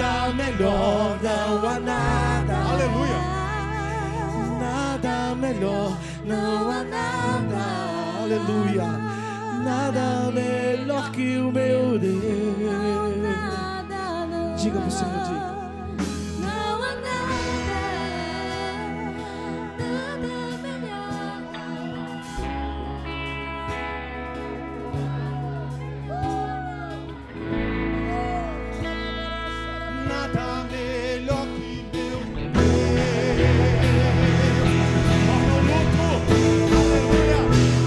Nada melhor, não há nada. Aleluia. Nada melhor, não há nada. Aleluia. Nada melhor que o meu Deus. Diga pro Senhor, diga. Não há nada melhor. Nada melhor que meu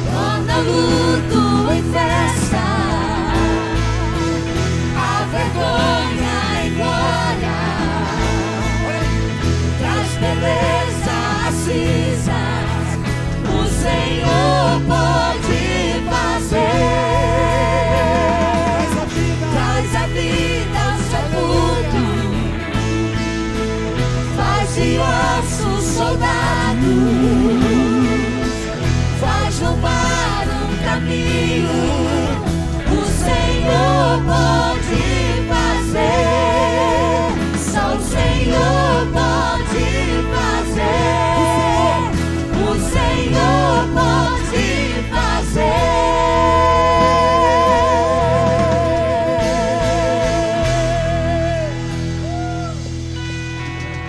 Torna o luto em festa, a vergonha em glória, traz beleza às cinzas, o Senhor pode fazer. Traz a vida ao sepulcro, faz de ossos soldados, faz no mar um caminho, o Senhor pode fazer, só o Senhor pode fazer, o Senhor pode fazer.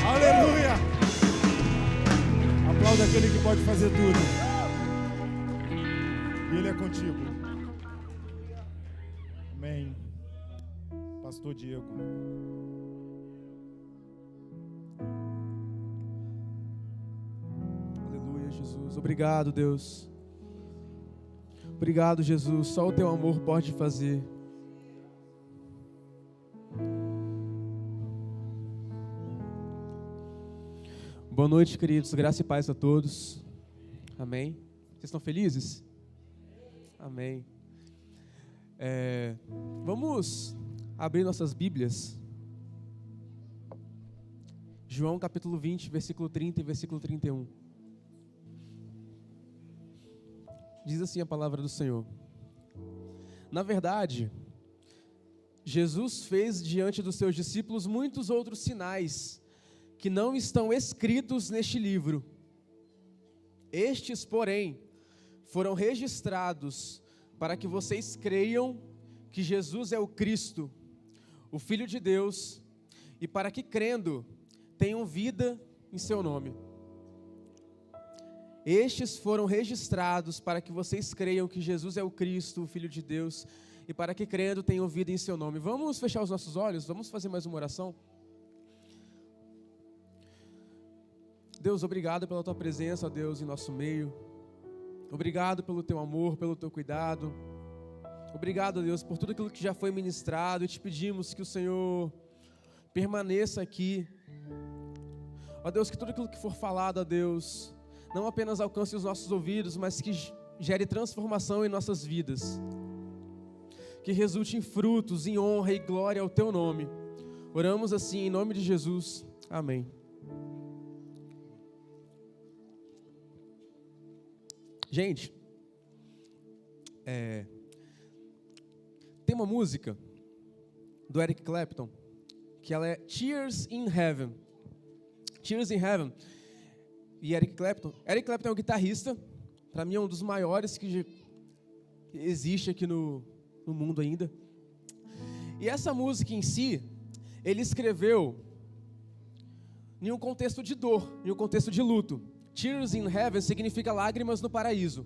Aleluia. Aplauda aquele que pode fazer tudo. E Ele é contigo. Amém. Pastor Diego. Aleluia, Jesus. Obrigado, Deus. Obrigado, Jesus. Só o teu amor pode fazer. Boa noite, queridos. Graça e paz a todos. Amém. Vocês estão felizes? Amém. Vamos abrir nossas Bíblias. João capítulo 20, versículo 30 e versículo 31. Diz assim a palavra do Senhor. Na verdade, Jesus fez diante dos seus discípulos muitos outros sinais que não estão escritos neste livro. Estes, porém, foram registrados para que vocês creiam que Jesus é o Cristo, o Filho de Deus, e para que, crendo, tenham vida em seu nome. Estes foram registrados para que vocês creiam que Jesus é o Cristo, o Filho de Deus, e para que, crendo, tenham vida em seu nome. Vamos fechar os nossos olhos? Vamos fazer mais uma oração? Deus, obrigado pela tua presença, Deus, em nosso meio. Obrigado pelo teu amor, pelo teu cuidado. Obrigado, Deus, por tudo aquilo que já foi ministrado. E te pedimos que o Senhor permaneça aqui. Ó Deus, que tudo aquilo que for falado, ó Deus, não apenas alcance os nossos ouvidos, mas que gere transformação em nossas vidas. Que resulte em frutos, em honra e glória ao teu nome. Oramos assim em nome de Jesus. Amém. Gente, tem uma música do Eric Clapton, que ela é Tears in Heaven. Tears in Heaven. E Eric Clapton é um guitarrista, para mim é um dos maiores que existe aqui no mundo ainda. E essa música em si, ele escreveu em um contexto de dor, em um contexto de luto. Tears in Heaven significa lágrimas no paraíso.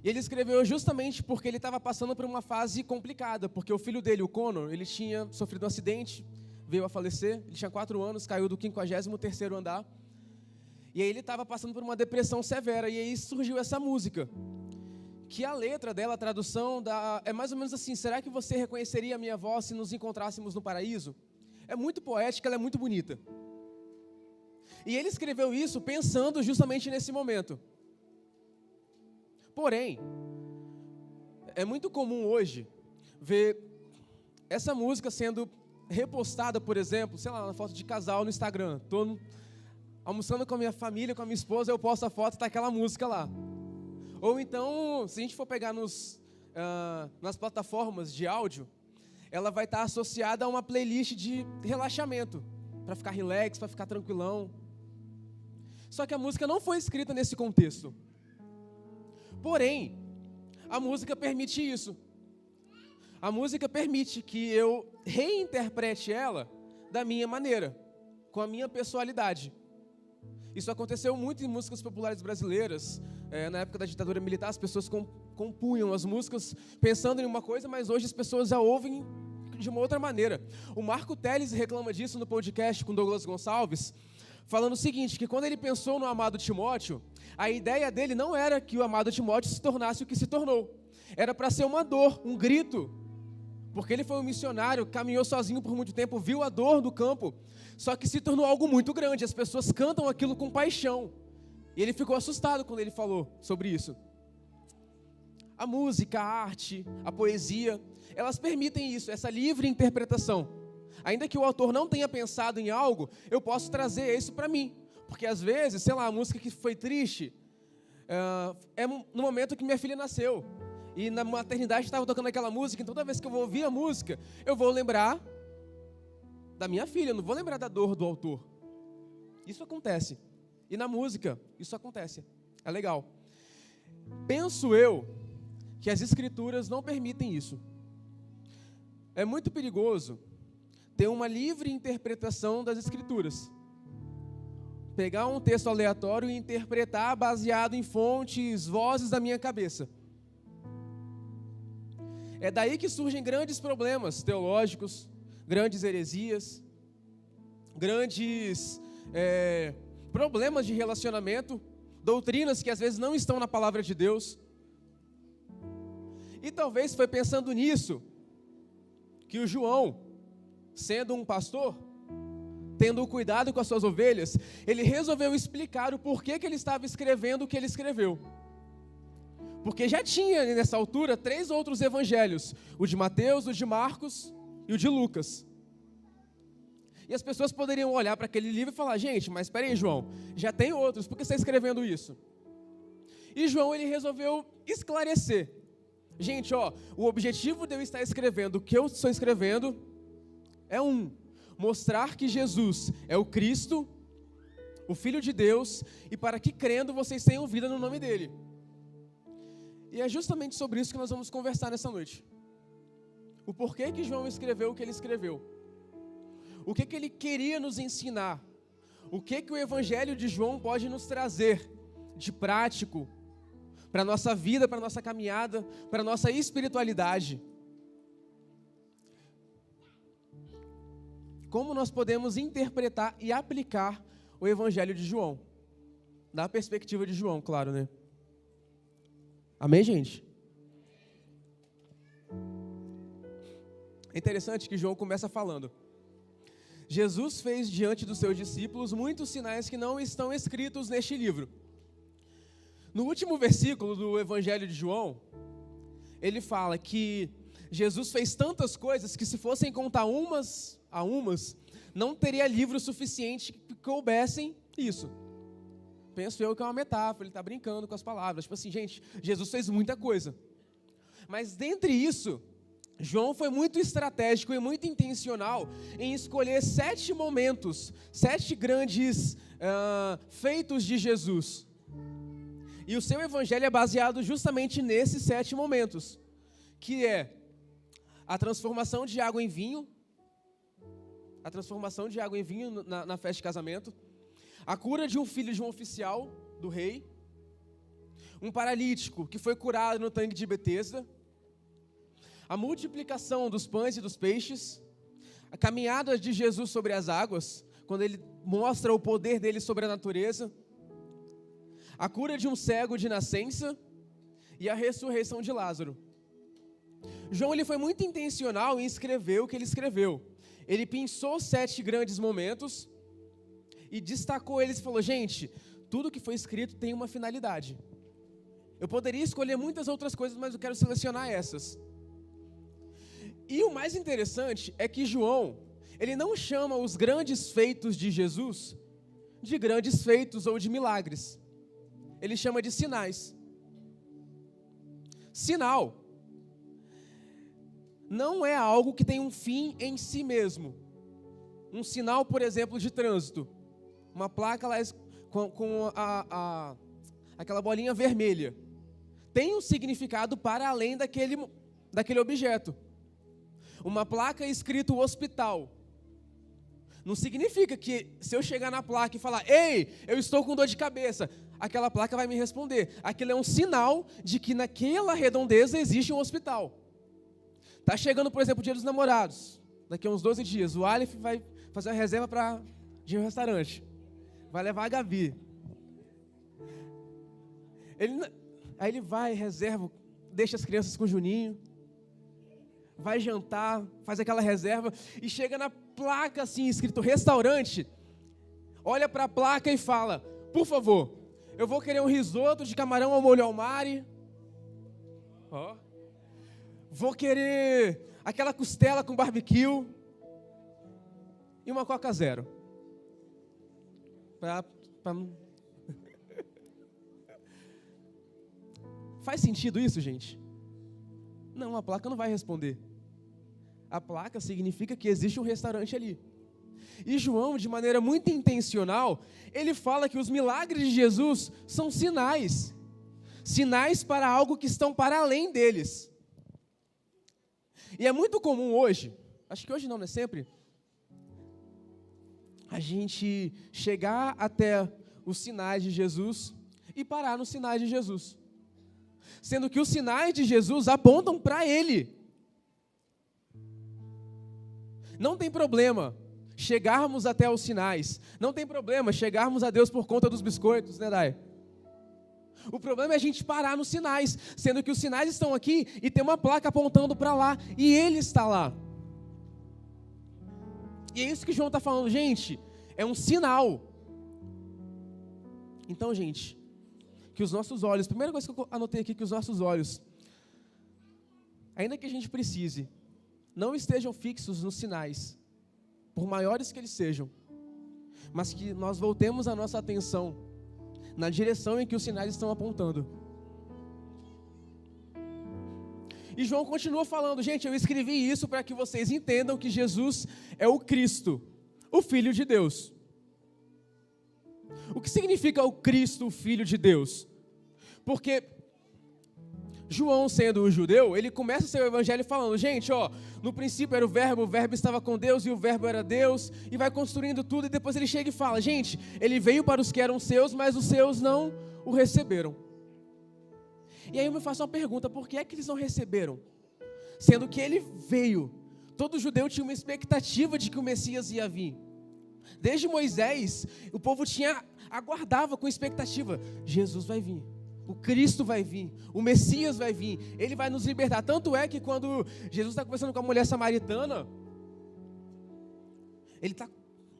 E ele escreveu justamente porque ele estava passando por uma fase complicada, porque o filho dele, o Connor, ele tinha sofrido um acidente, veio a falecer, ele tinha 4 anos, caiu do 53º andar, e aí ele estava passando por uma depressão severa, e aí surgiu essa música, que a letra dela, a tradução, é mais ou menos assim: será que você reconheceria a minha voz se nos encontrássemos no paraíso? É muito poética, ela é muito bonita. E ele escreveu isso pensando justamente nesse momento. Porém, é muito comum hoje ver essa música sendo repostada, por exemplo, sei lá, na foto de casal no Instagram. Estou almoçando com a minha família, com a minha esposa, eu posto a foto e está aquela música lá. Ou então, se a gente for pegar nas plataformas de áudio, ela vai estar associada a uma playlist de relaxamento, para ficar relax, para ficar tranquilão. Só que a música não foi escrita nesse contexto. Porém, a música permite isso. A música permite que eu reinterprete ela da minha maneira, com a minha pessoalidade. Isso aconteceu muito em músicas populares brasileiras. Na época da ditadura militar, as pessoas compunham as músicas pensando em uma coisa, mas hoje as pessoas já ouvem de uma outra maneira. O Marco Teles reclama disso no podcast com Douglas Gonçalves, falando o seguinte, que quando ele pensou no amado Timóteo, a ideia dele não era que o amado Timóteo se tornasse o que se tornou. Era para ser uma dor, um grito. Porque ele foi um missionário, caminhou sozinho por muito tempo, viu a dor do campo, só que se tornou algo muito grande. As pessoas cantam aquilo com paixão. E ele ficou assustado quando ele falou sobre isso. A música, a arte, a poesia, elas permitem isso, essa livre interpretação. Ainda que o autor não tenha pensado em algo, eu posso trazer isso para mim. Porque às vezes, sei lá, a música que foi triste, é no momento que minha filha nasceu. E na maternidade estava tocando aquela música, então toda vez que eu vou ouvir a música, eu vou lembrar da minha filha, eu não vou lembrar da dor do autor. Isso acontece. E na música, isso acontece. É legal. Penso eu que as escrituras não permitem isso. É muito perigoso ter uma livre interpretação das escrituras. Pegar um texto aleatório e interpretar baseado em fontes, vozes da minha cabeça. É daí que surgem grandes problemas teológicos, grandes heresias, grandes problemas de relacionamento, doutrinas que às vezes não estão na palavra de Deus. E talvez foi pensando nisso que o João, sendo um pastor, tendo cuidado com as suas ovelhas, ele resolveu explicar o porquê que ele estava escrevendo o que ele escreveu. Porque já tinha, nessa altura, 3 outros evangelhos. O de Mateus, o de Marcos e o de Lucas. E as pessoas poderiam olhar para aquele livro e falar, gente, mas espera aí, João, já tem outros, por que você está escrevendo isso? E João, ele resolveu esclarecer. Gente, o objetivo de eu estar escrevendo o que eu estou escrevendo é mostrar que Jesus é o Cristo, o Filho de Deus, e para que crendo vocês tenham vida no nome dele. E é justamente sobre isso que nós vamos conversar nessa noite. O porquê que João escreveu o que ele escreveu. O que ele queria nos ensinar. O que o Evangelho de João pode nos trazer de prático para a nossa vida, para a nossa caminhada, para a nossa espiritualidade. Como nós podemos interpretar e aplicar o Evangelho de João. Da perspectiva de João, claro, né? Amém, gente? É interessante que João começa falando. Jesus fez diante dos seus discípulos muitos sinais que não estão escritos neste livro. No último versículo do Evangelho de João, ele fala que Jesus fez tantas coisas que se fossem contar umas a umas, não teria livro suficiente que coubessem isso. Penso eu que é uma metáfora, ele está brincando com as palavras. Tipo assim, gente, Jesus fez muita coisa. Mas dentre isso, João foi muito estratégico e muito intencional em escolher 7 momentos, 7 grandes feitos de Jesus. E o seu evangelho é baseado justamente nesses 7 momentos, que é a transformação de água em vinho, na festa de casamento, a cura de um filho de um oficial do rei, um paralítico que foi curado no tanque de Betesda, a multiplicação dos pães e dos peixes, a caminhada de Jesus sobre as águas, quando ele mostra o poder dele sobre a natureza, a cura de um cego de nascença e a ressurreição de Lázaro. João ele foi muito intencional em escrever o que ele escreveu. Ele pensou 7 grandes momentos e destacou eles e falou, gente, tudo que foi escrito tem uma finalidade. Eu poderia escolher muitas outras coisas, mas eu quero selecionar essas. E o mais interessante é que João, ele não chama os grandes feitos de Jesus de grandes feitos ou de milagres. Ele chama de sinais. Sinal não é algo que tem um fim em si mesmo. Um sinal, por exemplo, de trânsito. Uma placa lá com aquela bolinha vermelha. Tem um significado para além daquele objeto. Uma placa escrito hospital. Não significa que se eu chegar na placa e falar, ei, eu estou com dor de cabeça, aquela placa vai me responder. Aquilo é um sinal de que naquela redondeza existe um hospital. Está chegando, por exemplo, o Dia dos Namorados. Daqui a uns 12 dias. O Aleph vai fazer uma reserva de um restaurante. Vai levar a Gabi. Aí ele vai, reserva, deixa as crianças com o Juninho. Vai jantar, faz aquela reserva. E chega na placa assim, escrito restaurante. Olha para a placa e fala, por favor, eu vou querer um risoto de camarão ao molho almari. Ó. Vou querer aquela costela com barbecue. E uma Coca Zero. Faz sentido isso, gente? Não, a placa não vai responder. A placa significa que existe um restaurante ali. E João, de maneira muito intencional, ele fala que os milagres de Jesus são sinais. Sinais para algo que estão para além deles. E é muito comum hoje, acho que hoje não é sempre, a gente chegar até os sinais de Jesus e parar nos sinais de Jesus. Sendo que os sinais de Jesus apontam para Ele. Não tem problema chegarmos até os sinais. Não tem problema chegarmos a Deus por conta dos biscoitos, né, Dai? O problema é a gente parar nos sinais, sendo que os sinais estão aqui e tem uma placa apontando para lá e Ele está lá. E é isso que João está falando, gente, é um sinal. Então, gente, que os nossos olhos, primeira coisa que eu anotei aqui, que os nossos olhos, ainda que a gente precise, não estejam fixos nos sinais, por maiores que eles sejam, mas que nós voltemos a nossa atenção na direção em que os sinais estão apontando. E João continua falando, gente, eu escrevi isso para que vocês entendam que Jesus é o Cristo, o Filho de Deus. O que significa o Cristo, o Filho de Deus? Porque João, sendo um judeu, ele começa o seu evangelho falando, gente, ó, no princípio era o verbo estava com Deus e o verbo era Deus, e vai construindo tudo, e depois ele chega e fala, gente, ele veio para os que eram seus, mas os seus não o receberam. E aí eu me faço uma pergunta, por que é que eles não receberam? Sendo que ele veio, todo judeu tinha uma expectativa de que o Messias ia vir. Desde Moisés, o povo aguardava com expectativa, Jesus vai vir. O Cristo vai vir, o Messias vai vir, Ele vai nos libertar. Tanto é que quando Jesus está conversando com a mulher samaritana, Ele está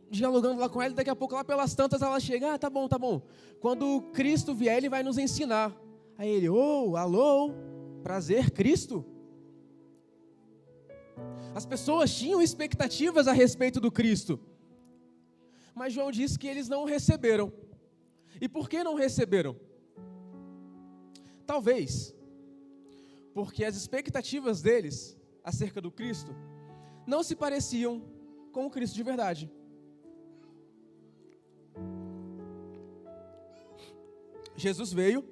dialogando lá com ela, e daqui a pouco lá pelas tantas ela chega, tá bom. Quando Cristo vier, Ele vai nos ensinar. Aí ele, alô, prazer, Cristo? As pessoas tinham expectativas a respeito do Cristo, mas João disse que eles não o receberam. E por que não receberam? Talvez porque as expectativas deles acerca do Cristo não se pareciam com o Cristo de verdade. Jesus veio,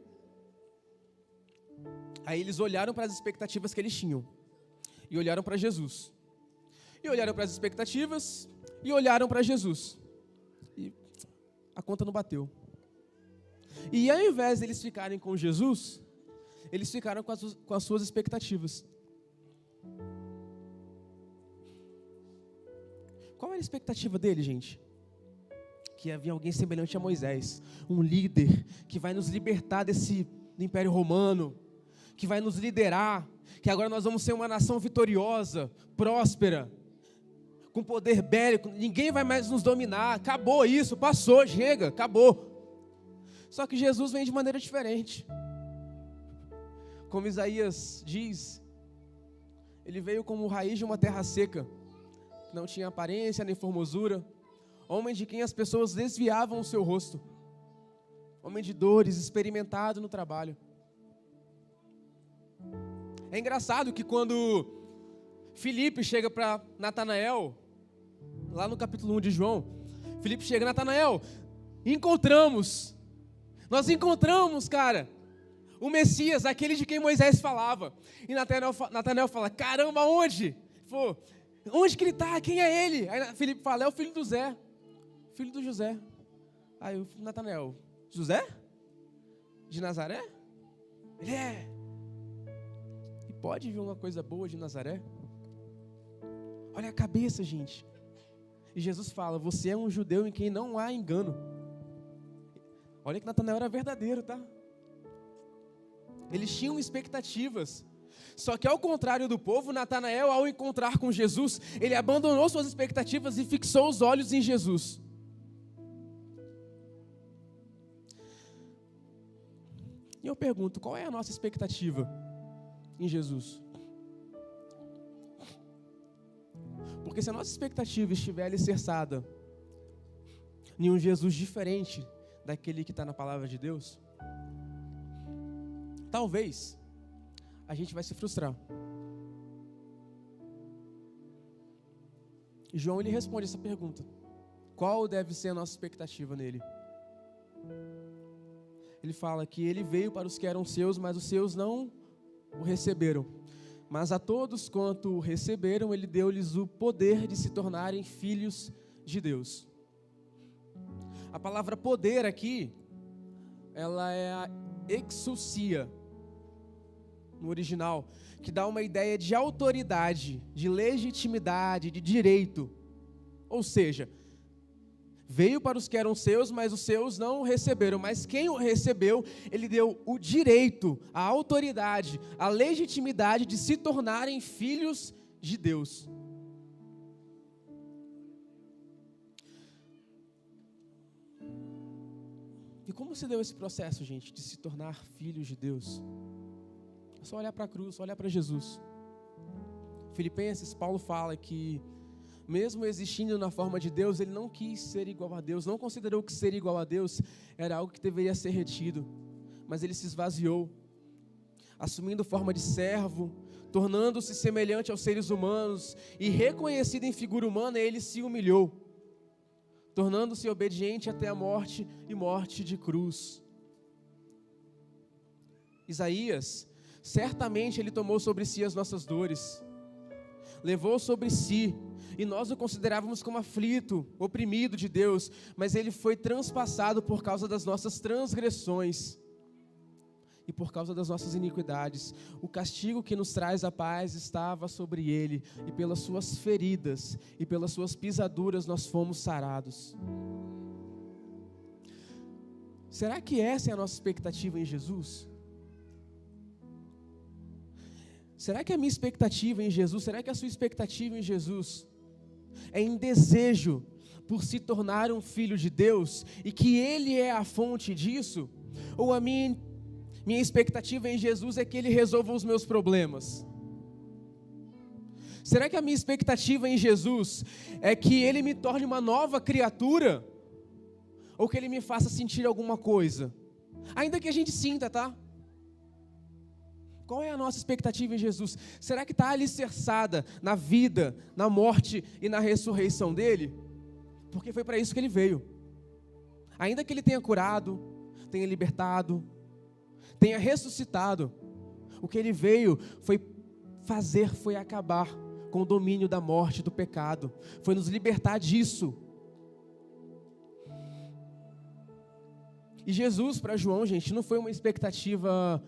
aí eles olharam para as expectativas que eles tinham e olharam para Jesus. E olharam para as expectativas e olharam para Jesus. E a conta não bateu. E ao invés de eles ficarem com Jesus, eles ficaram com as suas expectativas. Qual era a expectativa dele, gente? Que havia alguém semelhante a Moisés, um líder que vai nos libertar do Império Romano, que vai nos liderar, que agora nós vamos ser uma nação vitoriosa, próspera, com poder bélico, ninguém vai mais nos dominar, acabou isso, passou, chega, acabou. Só que Jesus vem de maneira diferente. Como Isaías diz, ele veio como raiz de uma terra seca, que não tinha aparência nem formosura, homem de quem as pessoas desviavam o seu rosto, homem de dores, experimentado no trabalho. É engraçado que quando Filipe chega para Natanael, lá no capítulo 1 de João. Filipe chega, Natanael, nós encontramos, cara, o Messias, aquele de quem Moisés falava. E Natanael fala, caramba, onde? Pô, onde que ele está? Quem é ele? Aí Filipe fala, é o filho do Zé, filho do José. Aí o Natanael, José? De Nazaré? Ele é. E pode vir uma coisa boa de Nazaré? Olha a cabeça, gente. E Jesus fala, você é um judeu em quem não há engano. Olha que Natanael era verdadeiro, tá? Eles tinham expectativas. Só que ao contrário do povo, Natanael, ao encontrar com Jesus, ele abandonou suas expectativas e fixou os olhos em Jesus. E eu pergunto, qual é a nossa expectativa em Jesus? Porque se a nossa expectativa estiver alicerçada em um Jesus diferente daquele que está na palavra de Deus, talvez a gente vai se frustrar. E João, ele responde essa pergunta. Qual deve ser a nossa expectativa nele? Ele fala que ele veio para os que eram seus, mas os seus não o receberam. Mas a todos quanto o receberam, ele deu-lhes o poder de se tornarem filhos de Deus. A palavra poder aqui, ela é a exousia, no original, que dá uma ideia de autoridade, de legitimidade, de direito. Ou seja, veio para os que eram seus, mas os seus não o receberam. Mas quem o recebeu, ele deu o direito, a autoridade, a legitimidade de se tornarem filhos de Deus. E como se deu esse processo, gente, de se tornar filhos de Deus? É só olhar para a cruz, só olhar para Jesus. Filipenses, Paulo fala que mesmo existindo na forma de Deus, ele não quis ser igual a Deus, não considerou que ser igual a Deus era algo que deveria ser retido, mas ele se esvaziou, assumindo forma de servo, tornando-se semelhante aos seres humanos e reconhecido em figura humana, ele se humilhou, tornando-se obediente até a morte e morte de cruz. Isaías, certamente ele tomou sobre si as nossas dores, levou sobre si, e nós o considerávamos como aflito, oprimido de Deus, mas ele foi transpassado por causa das nossas transgressões e por causa das nossas iniquidades. O castigo que nos traz a paz estava sobre ele, e pelas suas feridas e pelas suas pisaduras nós fomos sarados. Será que essa é a nossa expectativa em Jesus? Será que a minha expectativa em Jesus, será que a sua expectativa em Jesus é em desejo por se tornar um filho de Deus e que Ele é a fonte disso? Ou a minha expectativa em Jesus é que Ele resolva os meus problemas? Será que a minha expectativa em Jesus é que Ele me torne uma nova criatura? Ou que Ele me faça sentir alguma coisa? Ainda que a gente sinta, tá? Qual é a nossa expectativa em Jesus? Será que está alicerçada na vida, na morte e na ressurreição dele? Porque foi para isso que ele veio. Ainda que ele tenha curado, tenha libertado, tenha ressuscitado, o que ele veio foi acabar com o domínio da morte e do pecado. Foi nos libertar disso. E Jesus, para João, gente, não foi uma expectativa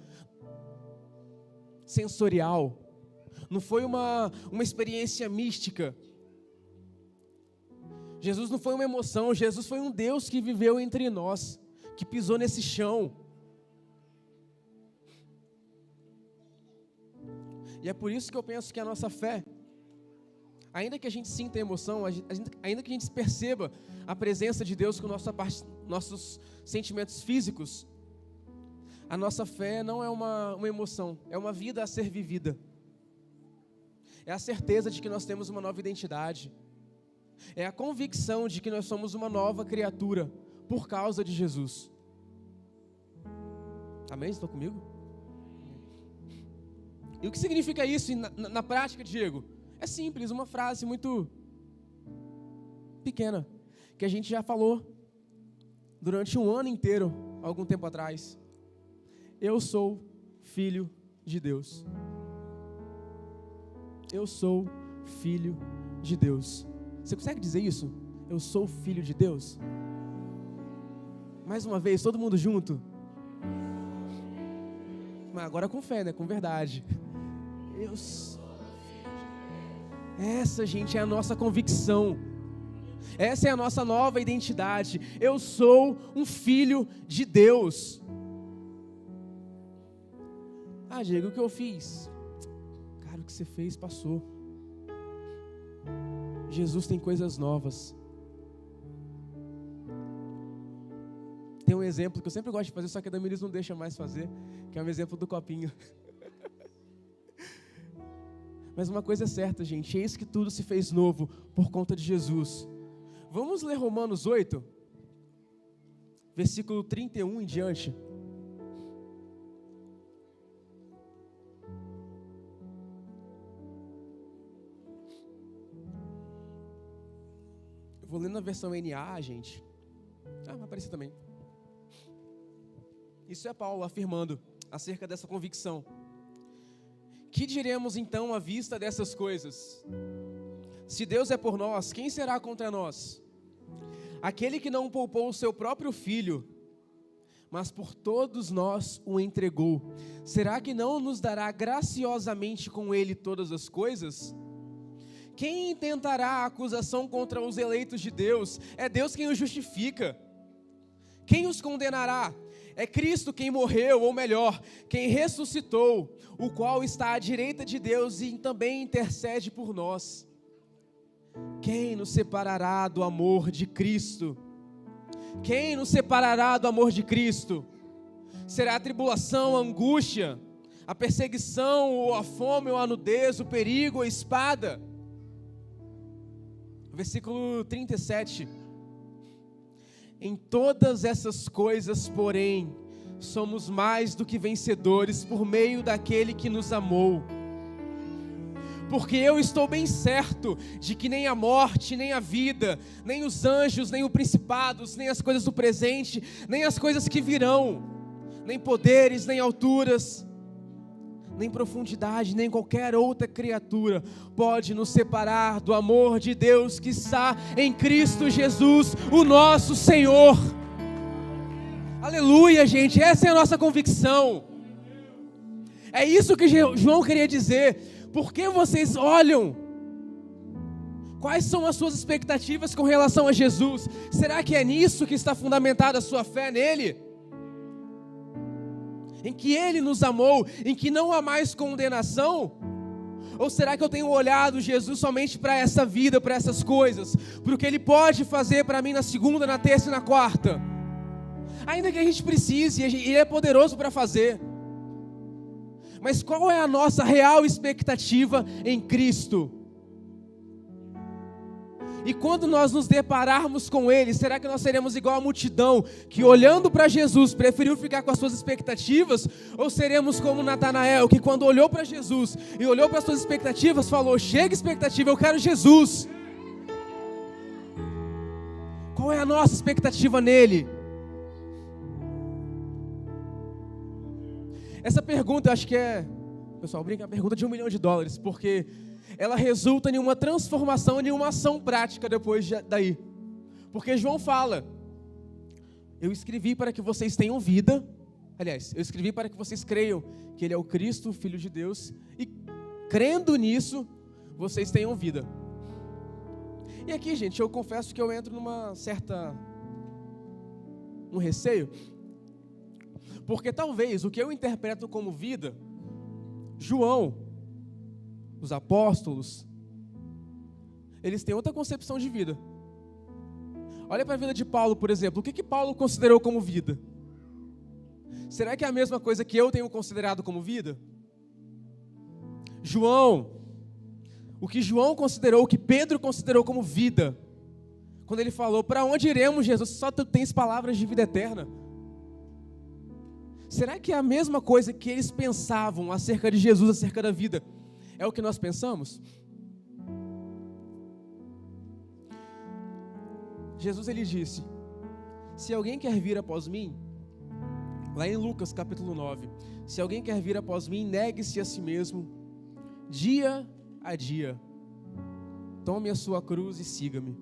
sensorial, não foi uma experiência mística. Jesus não foi uma emoção, Jesus foi um Deus que viveu entre nós, que pisou nesse chão. E é por isso que eu penso que a nossa fé, ainda que a gente sinta emoção, ainda que a gente perceba a presença de Deus com nossos sentimentos físicos, a nossa fé não é uma emoção, é uma vida a ser vivida. É a certeza de que nós temos uma nova identidade. É a convicção de que nós somos uma nova criatura por causa de Jesus. Amém? Estão comigo? E o que significa isso na prática, Diego? É simples, uma frase muito pequena, que a gente já falou durante um ano inteiro, algum tempo atrás. Eu sou filho de Deus. Eu sou filho de Deus. Você consegue dizer isso? Eu sou filho de Deus? Mais uma vez, todo mundo junto. Mas agora com fé, né? Com verdade. Essa, gente, é a nossa convicção. Essa é a nossa nova identidade. Eu sou um filho de Deus. Ah, Diego, o que eu fiz? Cara, o que você fez passou. Jesus tem coisas novas. Tem um exemplo que eu sempre gosto de fazer, só que a Damiris não deixa mais fazer, que é um exemplo do copinho. Mas uma coisa é certa, gente, eis que tudo se fez novo por conta de Jesus. Vamos ler Romanos 8, versículo 31 em diante. Eu vou ler na versão NA, gente. Vai aparecer também. Isso é Paulo afirmando acerca dessa convicção. Que diremos então à vista dessas coisas? Se Deus é por nós, quem será contra nós? Aquele que não poupou o seu próprio filho, mas por todos nós o entregou, será que não nos dará graciosamente com ele todas as coisas? Quem intentará a acusação contra os eleitos de Deus? É Deus quem os justifica. Quem os condenará? É Cristo quem morreu, ou melhor, quem ressuscitou, o qual está à direita de Deus e também intercede por nós. Quem nos separará do amor de Cristo? Quem nos separará do amor de Cristo? Será a tribulação, a angústia, a perseguição, ou a fome, ou a nudez, o perigo, a espada? Versículo 37. Em todas essas coisas, porém, somos mais do que vencedores por meio daquele que nos amou. Porque eu estou bem certo de que nem a morte, nem a vida, nem os anjos, nem os principados, nem as coisas do presente, nem as coisas que virão, nem poderes, nem alturas, nem profundidade, nem qualquer outra criatura pode nos separar do amor de Deus que está em Cristo Jesus, o nosso Senhor. Aleluia, gente, essa é a nossa convicção. É isso que João queria dizer. Por que vocês olham? Quais são as suas expectativas com relação a Jesus? Será que é nisso que está fundamentada a sua fé nele? Em que Ele nos amou, em que não há mais condenação? Ou será que eu tenho olhado Jesus somente para essa vida, para essas coisas, para o que Ele pode fazer para mim na segunda, na terça e na quarta? Ainda que a gente precise, Ele é poderoso para fazer. Mas qual é a nossa real expectativa em Cristo? E quando nós nos depararmos com Ele, será que nós seremos igual a multidão que olhando para Jesus preferiu ficar com as suas expectativas? Ou seremos como Natanael que quando olhou para Jesus e olhou para as suas expectativas falou, chega expectativa, eu quero Jesus. Qual é a nossa expectativa nele? Essa pergunta eu acho que é, pessoal, brinca, a pergunta de $1 milhão, porque ela resulta em uma transformação, em uma ação prática depois daí. Porque João fala, eu escrevi para que vocês tenham vida, aliás, eu escrevi para que vocês creiam que Ele é o Cristo, o Filho de Deus, e crendo nisso, vocês tenham vida. E aqui, gente, eu confesso que eu entro num receio, porque talvez o que eu interpreto como vida, João, os apóstolos, eles têm outra concepção de vida. Olha para a vida de Paulo, por exemplo. O que Paulo considerou como vida? Será que é a mesma coisa que eu tenho considerado como vida? João, o que João considerou, o que Pedro considerou como vida, quando ele falou, para onde iremos, Jesus? Só tu tens palavras de vida eterna. Será que é a mesma coisa que eles pensavam acerca de Jesus, acerca da vida, é o que nós pensamos? Jesus ele disse: se alguém quer vir após mim, lá em Lucas capítulo 9, se alguém quer vir após mim, negue-se a si mesmo, dia a dia. Tome a sua cruz e siga-me.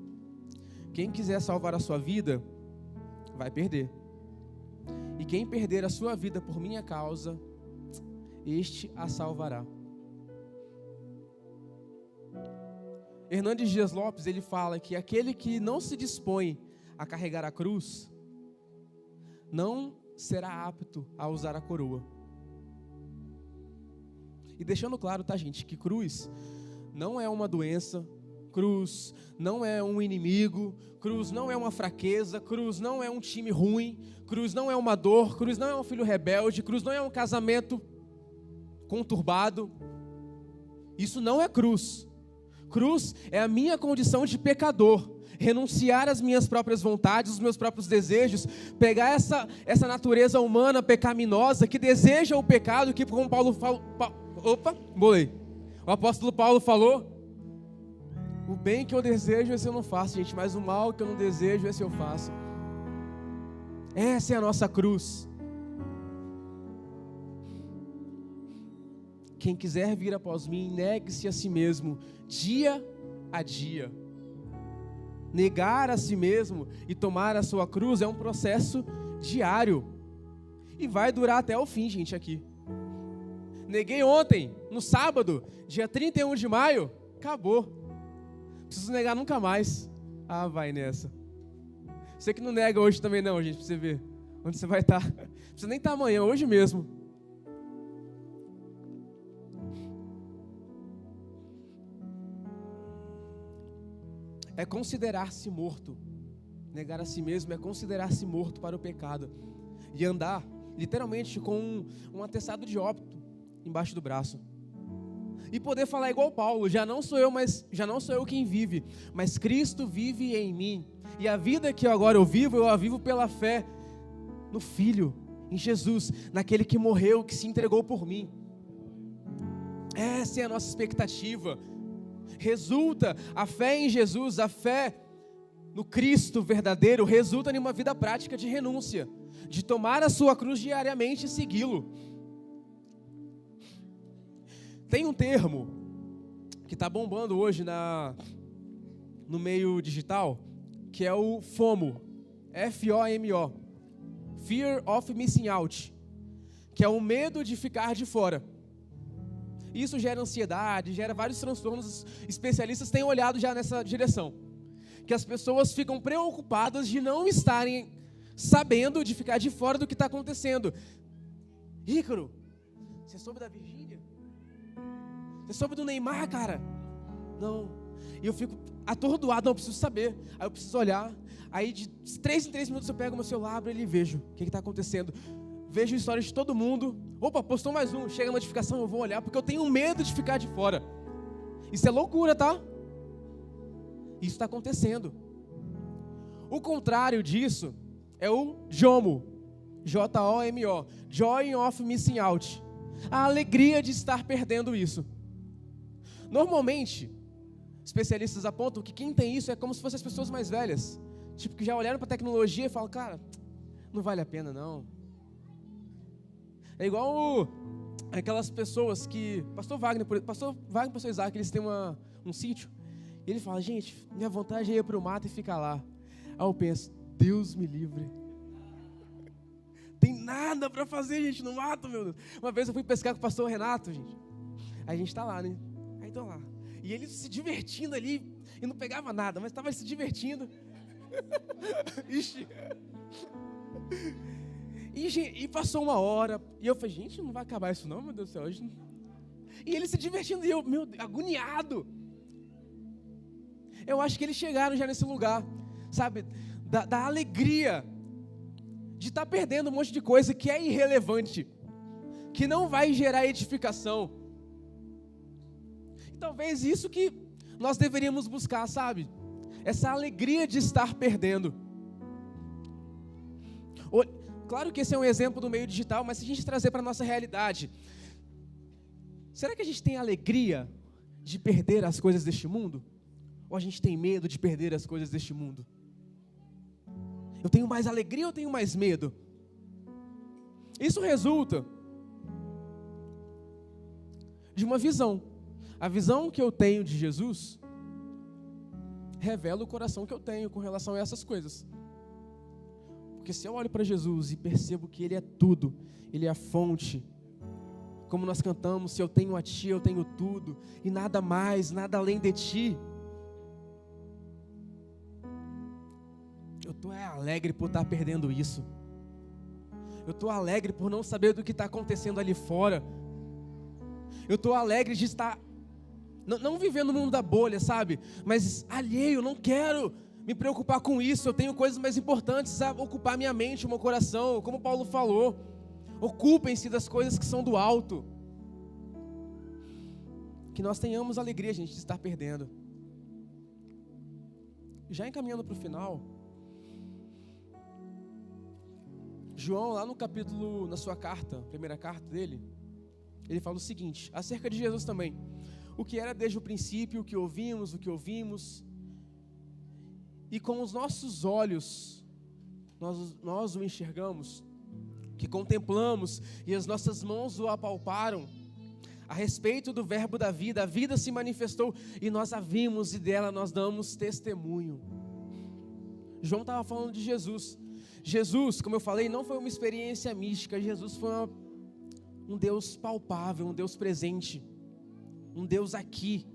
Quem quiser salvar a sua vida, vai perder. E quem perder a sua vida por minha causa, este a salvará. Hernandes Dias Lopes, ele fala que aquele que não se dispõe a carregar a cruz, não será apto a usar a coroa. E deixando claro, tá, gente, que cruz não é uma doença, cruz não é um inimigo, cruz não é uma fraqueza, cruz não é um time ruim, cruz não é uma dor, cruz não é um filho rebelde, cruz não é um casamento conturbado. Isso não é cruz. Cruz é a minha condição de pecador, renunciar às minhas próprias vontades, os meus próprios desejos, pegar essa natureza humana pecaminosa que deseja o pecado, que como Paulo fala, o apóstolo Paulo falou, o bem que eu desejo esse eu não faço, gente, mas o mal que eu não desejo esse eu faço. Essa é a nossa cruz. Quem quiser vir após mim, negue-se a si mesmo, dia a dia. Negar a si mesmo e tomar a sua cruz é um processo diário. E vai durar até o fim, gente, aqui. Neguei ontem, no sábado, dia 31 de maio, acabou. Não preciso negar nunca mais. Ah, vai nessa. Você que não nega hoje também não, gente, pra você ver onde você vai estar. Não precisa nem estar amanhã, hoje mesmo. É considerar-se morto. Negar a si mesmo é considerar-se morto para o pecado. E andar, literalmente, com um atestado de óbito embaixo do braço. E poder falar igual Paulo, já não sou eu quem vive, mas Cristo vive em mim. E a vida que agora eu a vivo pela fé no Filho, em Jesus, naquele que morreu, que se entregou por mim. Essa é a nossa expectativa. Resulta, a fé em Jesus, a fé no Cristo verdadeiro, resulta em uma vida prática de renúncia, de tomar a sua cruz diariamente e segui-lo. Tem um termo que está bombando hoje no meio digital, que é o FOMO, F-O-M-O, Fear of Missing Out, que é o medo de ficar de fora. Isso gera ansiedade, gera vários transtornos. Especialistas têm olhado já nessa direção. Que as pessoas ficam preocupadas de não estarem sabendo de ficar de fora do que está acontecendo. Ícaro, você soube da Virgínia? Você soube do Neymar, cara? Não. E eu fico atordoado, não, eu preciso saber. Aí eu preciso olhar. Aí de 3 em 3 minutos eu pego o meu celular, abro ele e vejo o que está acontecendo. Vejo histórias de todo mundo. Opa, postou mais um. Chega a notificação, eu vou olhar, porque eu tenho medo de ficar de fora. Isso é loucura, tá? Isso está acontecendo. O contrário disso é o JOMO. J-O-M-O. Joy of Missing Out. A alegria de estar perdendo isso. Normalmente, especialistas apontam que quem tem isso é como se fossem as pessoas mais velhas. Tipo, que já olharam para a tecnologia e falam, cara, não vale a pena não. É igual aquelas pessoas que... Pastor Wagner, Pastor Isaac, eles têm um sítio. E ele fala, gente, minha vontade é ir para o mato e ficar lá. Aí eu penso, Deus me livre. Tem nada para fazer, gente, no mato, meu Deus. Uma vez eu fui pescar com o pastor Renato, gente. Aí a gente tá lá, né? Aí tô lá. E ele se divertindo ali. E não pegava nada, mas estava se divertindo. Ixi. E passou 1 hora, e eu falei, gente, não vai acabar isso não, meu Deus do céu. Hoje não... E ele se divertindo, e eu, meu Deus, agoniado. Eu acho que eles chegaram já nesse lugar, sabe, da alegria de estar perdendo um monte de coisa que é irrelevante, que não vai gerar edificação. E talvez isso que nós deveríamos buscar, sabe, essa alegria de estar perdendo. Claro que esse é um exemplo do meio digital, mas se a gente trazer para a nossa realidade, será que a gente tem alegria de perder as coisas deste mundo? Ou a gente tem medo de perder as coisas deste mundo? Eu tenho mais alegria ou eu tenho mais medo? Isso resulta de uma visão. A visão que eu tenho de Jesus revela o coração que eu tenho com relação a essas coisas. Porque se eu olho para Jesus e percebo que Ele é tudo, Ele é a fonte, como nós cantamos, se eu tenho a Ti, eu tenho tudo, e nada mais, nada além de Ti. Eu estou alegre por estar perdendo isso. Eu estou alegre por não saber do que está acontecendo ali fora. Eu estou alegre de estar, não vivendo no mundo da bolha, sabe? Mas alheio, não quero me preocupar com isso. Eu tenho coisas mais importantes a ocupar minha mente, o meu coração. Como Paulo falou, ocupem-se das coisas que são do alto. Que nós tenhamos alegria, gente, de estar perdendo. Já encaminhando para o final, João, lá no capítulo, na sua carta, primeira carta dele, ele fala o seguinte, acerca de Jesus também: o que era desde o princípio, o que ouvimos, e com os nossos olhos, nós o enxergamos, que contemplamos, e as nossas mãos o apalparam, a respeito do verbo da vida, a vida se manifestou, e nós a vimos, e dela nós damos testemunho. João estava falando de Jesus. Jesus, como eu falei, não foi uma experiência mística. Jesus foi um Deus palpável, um Deus presente, um Deus aqui,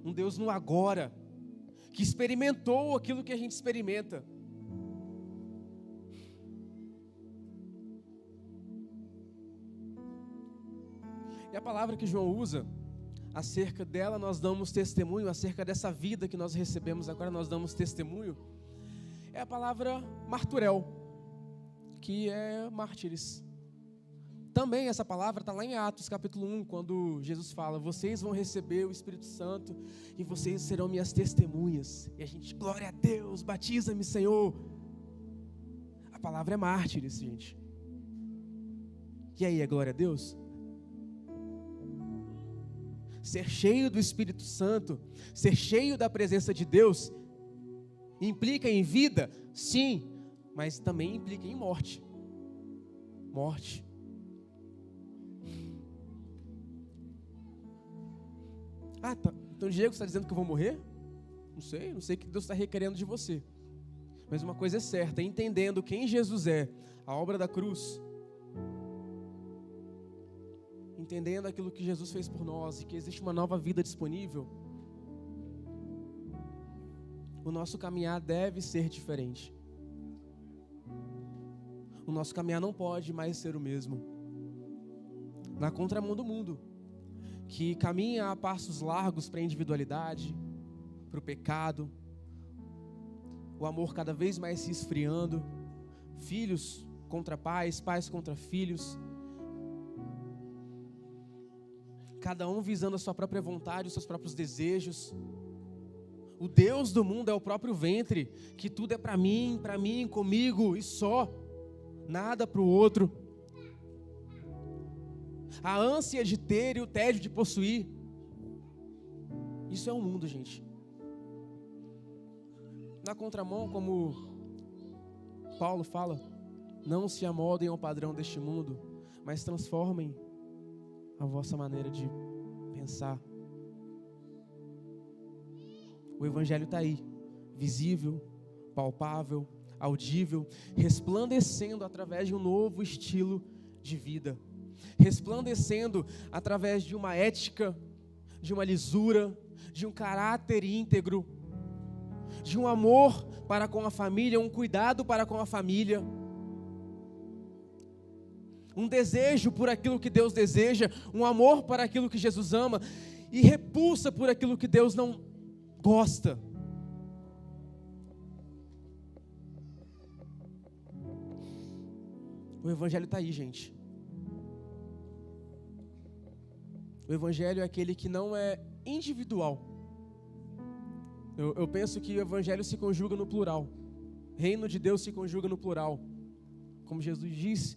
um Deus no agora, que experimentou aquilo que a gente experimenta. E a palavra que João usa, acerca dela nós damos testemunho, acerca dessa vida que nós recebemos agora nós damos testemunho, é a palavra marturel, que é mártires. Também essa palavra está lá em Atos capítulo 1, quando Jesus fala: vocês vão receber o Espírito Santo e vocês serão minhas testemunhas. E a gente, glória a Deus, batiza-me, Senhor. A palavra é mártires, gente. E aí, é glória a Deus? Ser cheio do Espírito Santo, ser cheio da presença de Deus, implica em vida? Sim, mas também implica em morte. Morte. Ah, tá. Então Diego está dizendo que eu vou morrer? Não sei o que Deus está requerendo de você. Mas uma coisa é certa, entendendo quem Jesus é, a obra da cruz, entendendo aquilo que Jesus fez por nós e que existe uma nova vida disponível, o nosso caminhar deve ser diferente. O nosso caminhar não pode mais ser o mesmo. Na contramão do mundo, que caminha a passos largos para a individualidade, para o pecado, o amor cada vez mais se esfriando, filhos contra pais, pais contra filhos, cada um visando a sua própria vontade, os seus próprios desejos. O Deus do mundo é o próprio ventre, que tudo é para mim, comigo e só, nada para o outro. A ânsia de ter e o tédio de possuir. Isso é o mundo, gente. Na contramão, como Paulo fala, não se amoldem ao padrão deste mundo, mas transformem a vossa maneira de pensar. O Evangelho está aí, visível, palpável, audível, resplandecendo através de um novo estilo de vida, resplandecendo através de uma ética, de uma lisura, de um caráter íntegro, de um amor para com a família, um cuidado para com a família, um desejo por aquilo que Deus deseja, um amor para aquilo que Jesus ama e repulsa por aquilo que Deus não gosta. O Evangelho está aí, gente. O Evangelho é aquele que não é individual. Eu penso que o Evangelho se conjuga no plural. Reino de Deus se conjuga no plural. Como Jesus disse,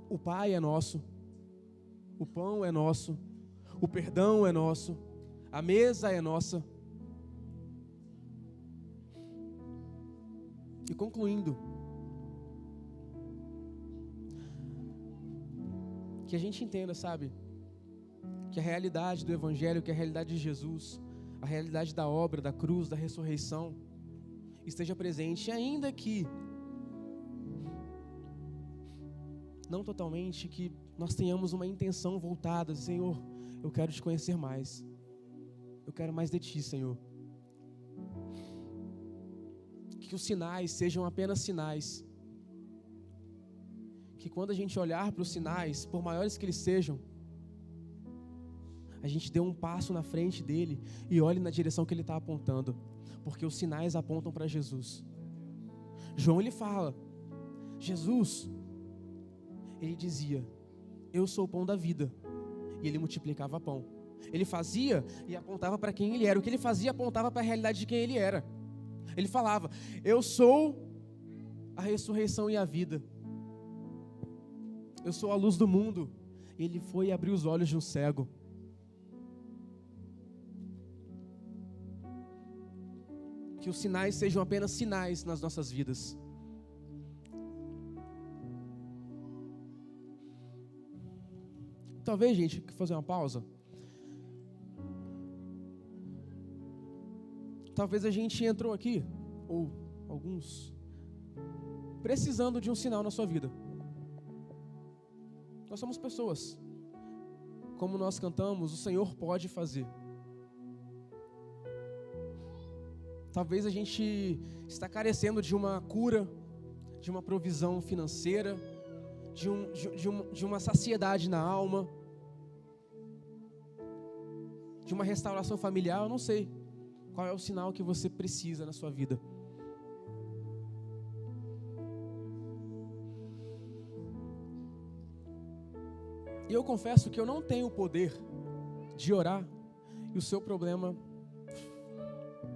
o Pai é nosso, o pão é nosso, o perdão é nosso, a mesa é nossa. E concluindo, que a gente entenda, sabe, que a realidade do Evangelho, que a realidade de Jesus, a realidade da obra, da cruz, da ressurreição, esteja presente, ainda que não totalmente, que nós tenhamos uma intenção voltada, Senhor, eu quero te conhecer mais, eu quero mais de ti, Senhor. Que os sinais sejam apenas sinais, que quando a gente olhar para os sinais, por maiores que eles sejam, a gente dê um passo na frente dele e olhe na direção que ele está apontando, porque os sinais apontam para Jesus. João, ele fala, Jesus, ele dizia, eu sou o pão da vida, e ele multiplicava pão. Ele fazia e apontava para quem ele era. O que ele fazia apontava para a realidade de quem ele era. Ele falava, eu sou a ressurreição e a vida, eu sou a luz do mundo. E ele foi e abriu os olhos de um cego. Que os sinais sejam apenas sinais nas nossas vidas. Talvez, gente, fazer uma pausa. Talvez a gente entrou aqui, ou alguns, precisando de um sinal na sua vida. Nós somos pessoas. Como nós cantamos, o Senhor pode fazer. Talvez a gente está carecendo de uma cura, de uma provisão financeira, de uma saciedade na alma, de uma restauração familiar, eu não sei. Qual é o sinal que você precisa na sua vida? E eu confesso que eu não tenho o poder de orar e o seu problema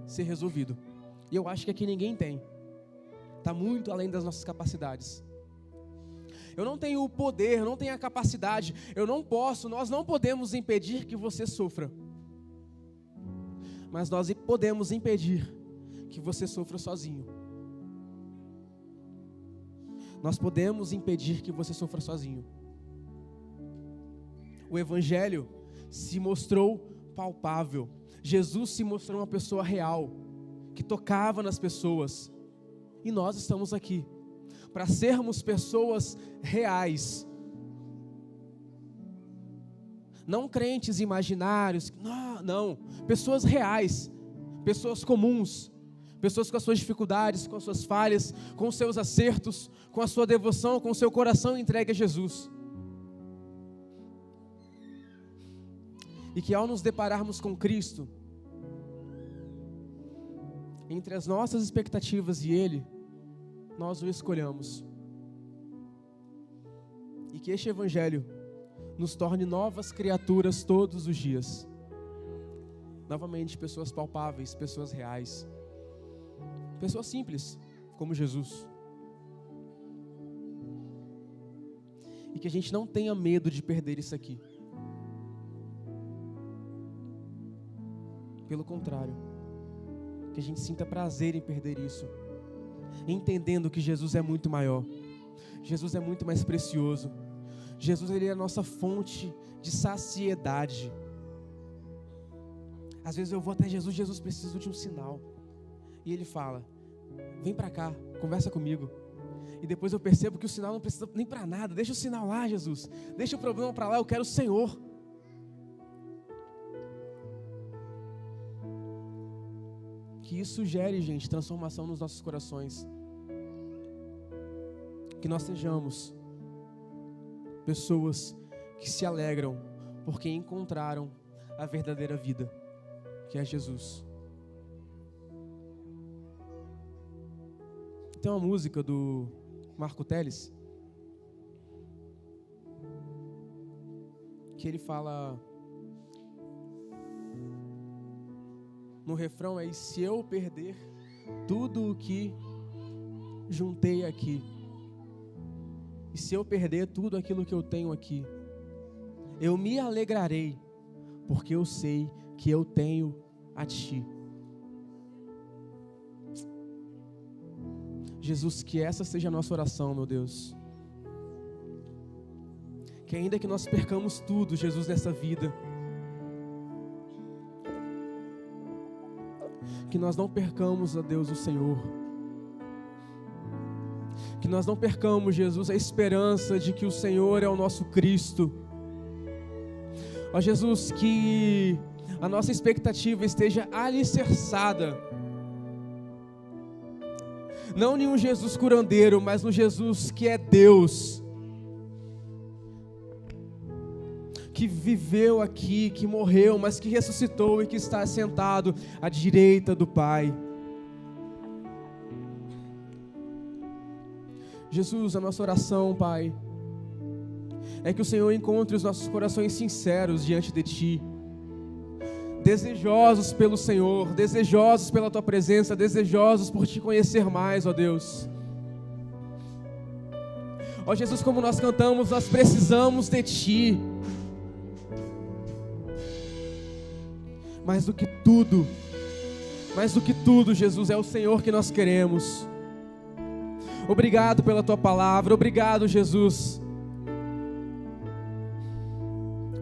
ser resolvido. E eu acho que aqui ninguém tem. Está muito além das nossas capacidades. Eu não tenho o poder, eu não tenho a capacidade, nós não podemos impedir que você sofra. Mas nós podemos impedir que você sofra sozinho. Nós podemos impedir que você sofra sozinho. O Evangelho se mostrou palpável. Jesus se mostrou uma pessoa real, que tocava nas pessoas. E nós estamos aqui para sermos pessoas reais. Não crentes imaginários, não, pessoas reais, pessoas comuns, pessoas com as suas dificuldades, com as suas falhas, com os seus acertos, com a sua devoção, com o seu coração entregue a Jesus. E que ao nos depararmos com Cristo, entre as nossas expectativas e Ele, nós o escolhamos. E que este Evangelho nos torne novas criaturas todos os dias. Novamente, pessoas palpáveis, pessoas reais. Pessoas simples, como Jesus. E que a gente não tenha medo de perder isso aqui. Pelo contrário, que a gente sinta prazer em perder isso. Entendendo que Jesus é muito maior. Jesus é muito mais precioso. Jesus, Ele é a nossa fonte de saciedade. Às vezes eu vou até Jesus, Jesus, preciso de um sinal. E Ele fala, vem pra cá, conversa comigo. E depois eu percebo que o sinal não precisa nem pra nada. Deixa o sinal lá, Jesus. Deixa o problema pra lá, eu quero o Senhor. Que isso gere, gente, transformação nos nossos corações. Que nós sejamos pessoas que se alegram porque encontraram a verdadeira vida, que é Jesus. Tem uma música do Marco Teles que ele fala no refrão aí, se eu perder tudo o que juntei aqui, e se eu perder tudo aquilo que eu tenho aqui, eu me alegrarei, porque eu sei que eu tenho a Ti. Jesus, que essa seja a nossa oração, meu Deus. que ainda que nós percamos tudo, Jesus, nessa vida, que nós não percamos, ó Deus, o Senhor. Que nós não percamos, Jesus, a esperança de que o Senhor é o nosso Cristo. Ó Jesus, que a nossa expectativa esteja alicerçada, não em um Jesus curandeiro, mas no Jesus que é Deus, que viveu aqui, que morreu, mas que ressuscitou e que está sentado à direita do Pai. Jesus, a nossa oração, Pai, é que o Senhor encontre os nossos corações sinceros diante de Ti, desejosos pelo Senhor, desejosos pela Tua presença, desejosos por Te conhecer mais, ó Deus. Ó Jesus, como nós cantamos, nós precisamos de Ti. Mais do que tudo, Jesus, é o Senhor que nós queremos. Obrigado pela Tua palavra, obrigado, Jesus.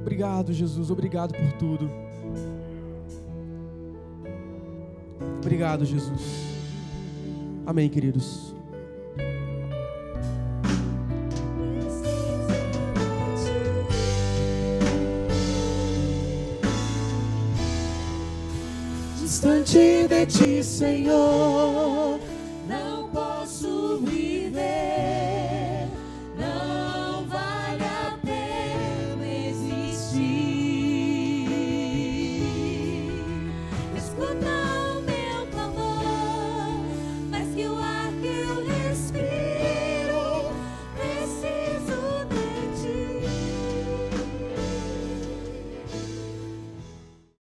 Obrigado, Jesus, obrigado por tudo. Obrigado, Jesus. Amém, queridos. Distante de Ti, Senhor, não posso viver.